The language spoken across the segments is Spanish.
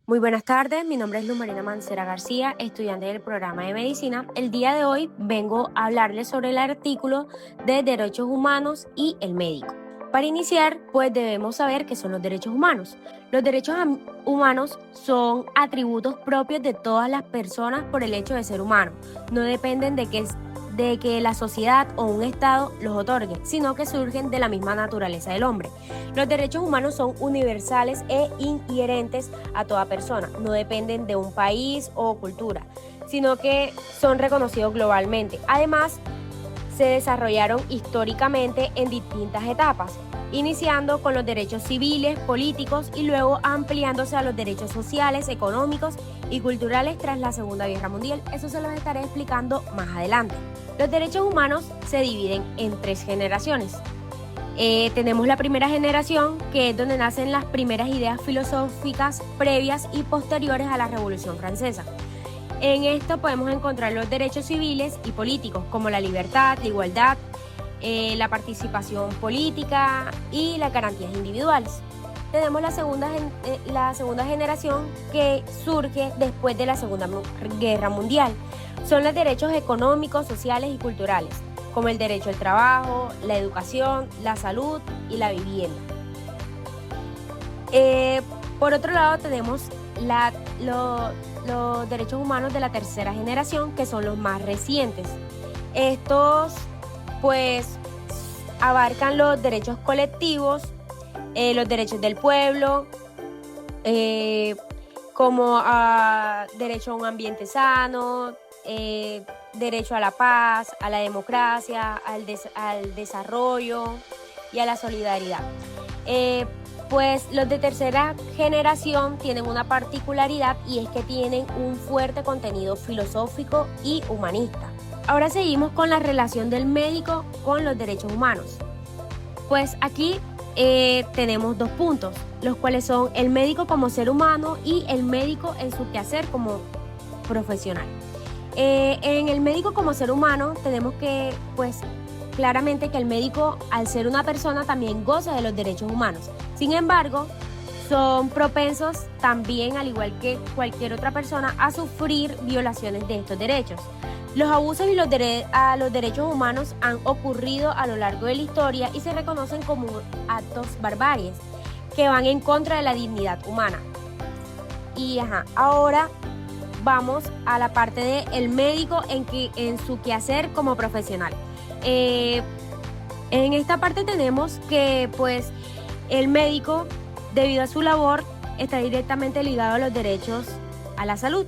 Muy buenas tardes, mi nombre es Luz Marina Mancera García, estudiante del programa de medicina. El día de hoy vengo a hablarles sobre el artículo de derechos humanos y el médico. Para iniciar, pues debemos saber qué son los derechos humanos. Los derechos humanos son atributos propios de todas las personas por el hecho de ser humano. No dependen de que la sociedad o un Estado los otorgue, sino que surgen de la misma naturaleza del hombre. Los derechos humanos son universales e inherentes a toda persona, no dependen de un país o cultura, sino que son reconocidos globalmente. Además, se desarrollaron históricamente en distintas etapas, iniciando con los derechos civiles, políticos y luego ampliándose a los derechos sociales, económicos y culturales tras la Segunda Guerra Mundial. Eso se los estaré explicando más adelante. Los derechos humanos se dividen en 3 generaciones. Tenemos la primera generación, que es donde nacen las primeras ideas filosóficas previas y posteriores a la Revolución Francesa. En esto podemos encontrar los derechos civiles y políticos, como la libertad, la igualdad, la participación política y las garantías individuales. Tenemos la segunda generación, que surge después de la Segunda Guerra Mundial. Son los derechos económicos, sociales y culturales, como el derecho al trabajo, la educación, la salud y la vivienda. Por otro lado, tenemos los derechos humanos de la tercera generación, que son los más recientes. Estos, pues, abarcan los derechos colectivos, los derechos del pueblo, como derecho a un ambiente sano, derecho a la paz, a la democracia, al desarrollo y a la solidaridad. Pues los de tercera generación tienen una particularidad, y es que tienen un fuerte contenido filosófico y humanista. Ahora seguimos con la relación del médico con los derechos humanos. Pues aquí tenemos 2 puntos, los cuales son el médico como ser humano y el médico en su quehacer como profesional. En el médico como ser humano tenemos que, pues, claramente que el médico, al ser una persona, también goza de los derechos humanos. Sin embargo, son propensos también, al igual que cualquier otra persona, a sufrir violaciones de estos derechos. Los abusos a los derechos humanos han ocurrido a lo largo de la historia y se reconocen como actos barbaries que van en contra de la dignidad humana. Y ahora vamos a la parte del médico en su quehacer como profesional. En esta parte tenemos que, pues, el médico, debido a su labor, está directamente ligado a los derechos a la salud.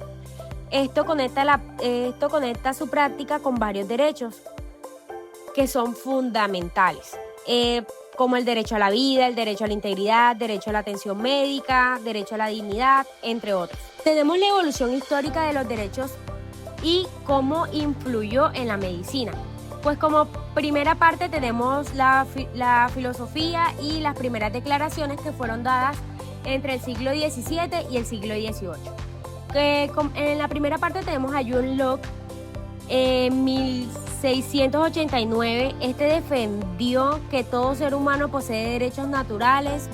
Esto conecta su práctica con varios derechos que son fundamentales, como el derecho a la vida, el derecho a la integridad, derecho a la atención médica, derecho a la dignidad, entre otros. Tenemos la evolución histórica de los derechos y cómo influyó en la medicina. Pues como primera parte tenemos la filosofía y las primeras declaraciones que fueron dadas entre el siglo XVII y el siglo XVIII. En la primera parte tenemos a John Locke. En 1689, este defendió que todo ser humano posee derechos naturales,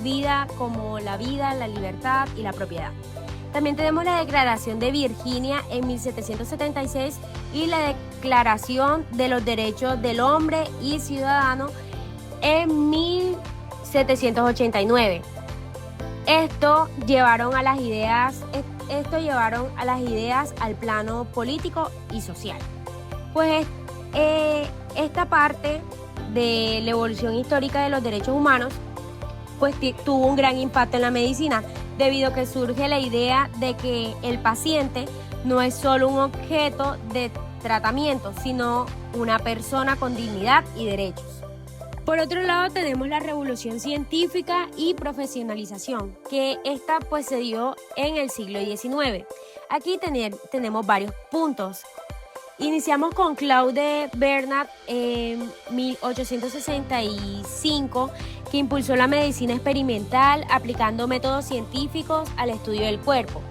como la vida, la libertad y la propiedad. También tenemos la Declaración de Virginia en 1776 y la Declaración de los Derechos del Hombre y Ciudadano en 1789. Esto llevaron a las ideas al plano político y social. Pues esta parte de la evolución histórica de los derechos humanos, pues tuvo un gran impacto en la medicina, debido a que surge la idea de que el paciente no es solo un objeto de tratamiento, sino una persona con dignidad y derechos. Por otro lado, tenemos la revolución científica y profesionalización, que esta, pues, se dio en el siglo XIX. Aquí tenemos varios puntos. Iniciamos con Claude Bernard en 1865, que impulsó la medicina experimental aplicando métodos científicos al estudio del cuerpo.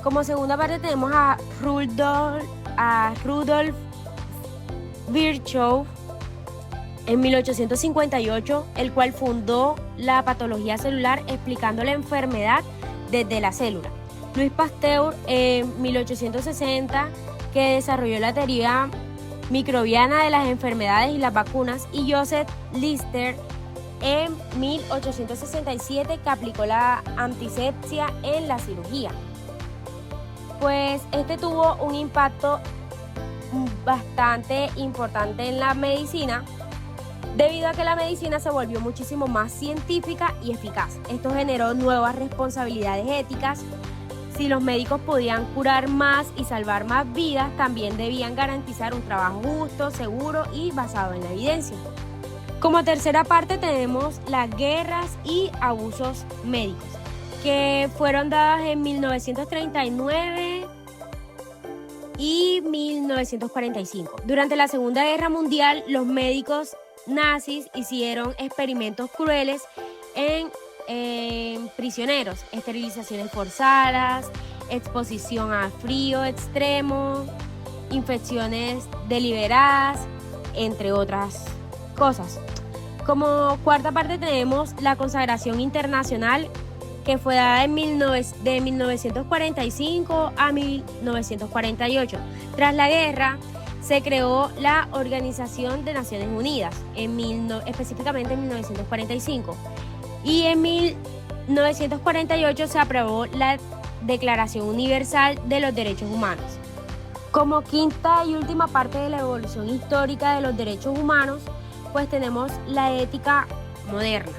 Como segunda parte tenemos a Rudolf Virchow en 1858, el cual fundó la patología celular explicando la enfermedad desde la célula. Louis Pasteur en 1860, que desarrolló la teoría microbiana de las enfermedades y las vacunas, y Joseph Lister en 1867, que aplicó la antisepsia en la cirugía. Pues este tuvo un impacto bastante importante en la medicina, debido a que la medicina se volvió muchísimo más científica y eficaz. Esto generó nuevas responsabilidades éticas. Si los médicos podían curar más y salvar más vidas, también debían garantizar un trabajo justo, seguro y basado en la evidencia. Como tercera parte tenemos las guerras y abusos médicos, que fueron dadas en 1939 y 1945. Durante la Segunda Guerra Mundial, los médicos nazis hicieron experimentos crueles en prisioneros, esterilizaciones forzadas, exposición a frío extremo, infecciones deliberadas, entre otras cosas. Como cuarta parte tenemos la consagración internacional, que fue dada de 1945 a 1948. Tras la guerra se creó la Organización de Naciones Unidas, específicamente en 1945. Y en 1948 se aprobó la Declaración Universal de los Derechos Humanos. Como quinta y última parte de la evolución histórica de los derechos humanos, pues tenemos la ética moderna.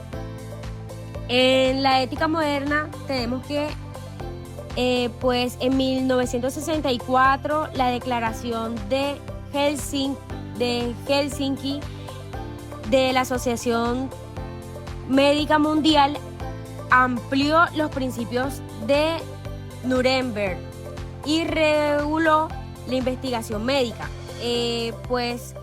En la ética moderna tenemos que, pues en 1964, la Declaración de Helsinki de la Asociación Médica Mundial amplió los principios de Nuremberg y reguló la investigación médica. Pues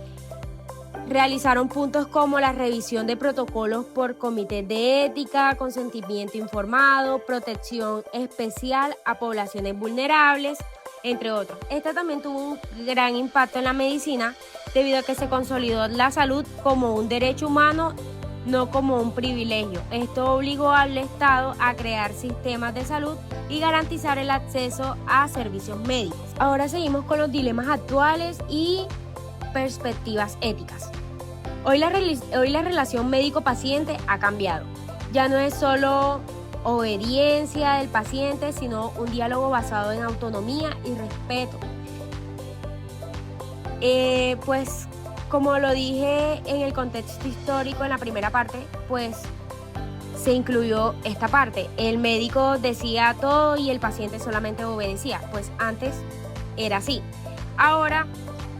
realizaron puntos como la revisión de protocolos por comités de ética, consentimiento informado, protección especial a poblaciones vulnerables, entre otros. Esta también tuvo un gran impacto en la medicina, debido a que se consolidó la salud como un derecho humano, no como un privilegio. Esto obligó al Estado a crear sistemas de salud y garantizar el acceso a servicios médicos. Ahora seguimos con los dilemas actuales y perspectivas éticas. Hoy la relación médico-paciente ha cambiado. Ya no es solo obediencia del paciente, sino un diálogo basado en autonomía y respeto. Pues como lo dije en el contexto histórico en la primera parte, pues se incluyó esta parte. El médico decía todo y el paciente solamente obedecía. Pues antes era así. Ahora,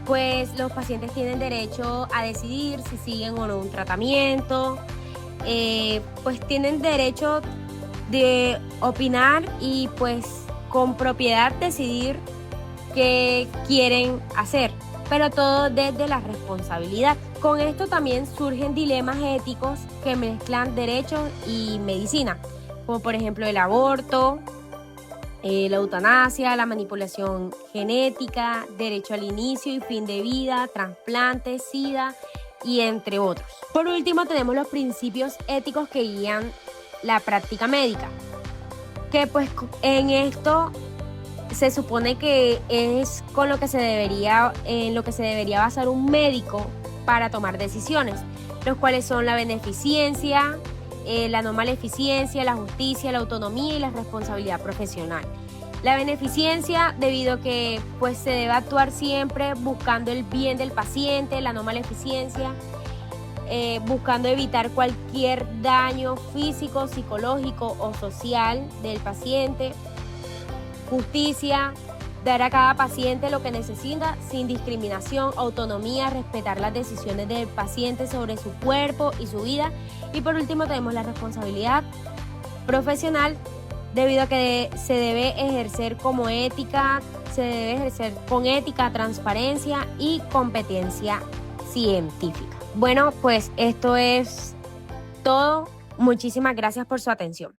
pues los pacientes tienen derecho a decidir si siguen o no un tratamiento. Pues tienen derecho de opinar y pues con propiedad decidir qué quieren hacer, pero todo desde la responsabilidad. Con esto también surgen dilemas éticos que mezclan derechos y medicina, como por ejemplo el aborto, la eutanasia, la manipulación genética, derecho al inicio y fin de vida, trasplantes, SIDA y entre otros. Por último tenemos los principios éticos que guían la práctica médica, que pues en esto se supone que es en lo que se debería basar un médico para tomar decisiones, los cuales son la beneficencia, la no maleficencia, la justicia, la autonomía y la responsabilidad profesional. La beneficencia, debido a que pues se debe actuar siempre buscando el bien del paciente. La no maleficencia, buscando evitar cualquier daño físico, psicológico o social del paciente. Justicia, dar a cada paciente lo que necesita sin discriminación. Autonomía, respetar las decisiones del paciente sobre su cuerpo y su vida. Y por último tenemos la responsabilidad profesional, debido a que se debe ejercer con ética, transparencia y competencia científica. Bueno, pues esto es todo. Muchísimas gracias por su atención.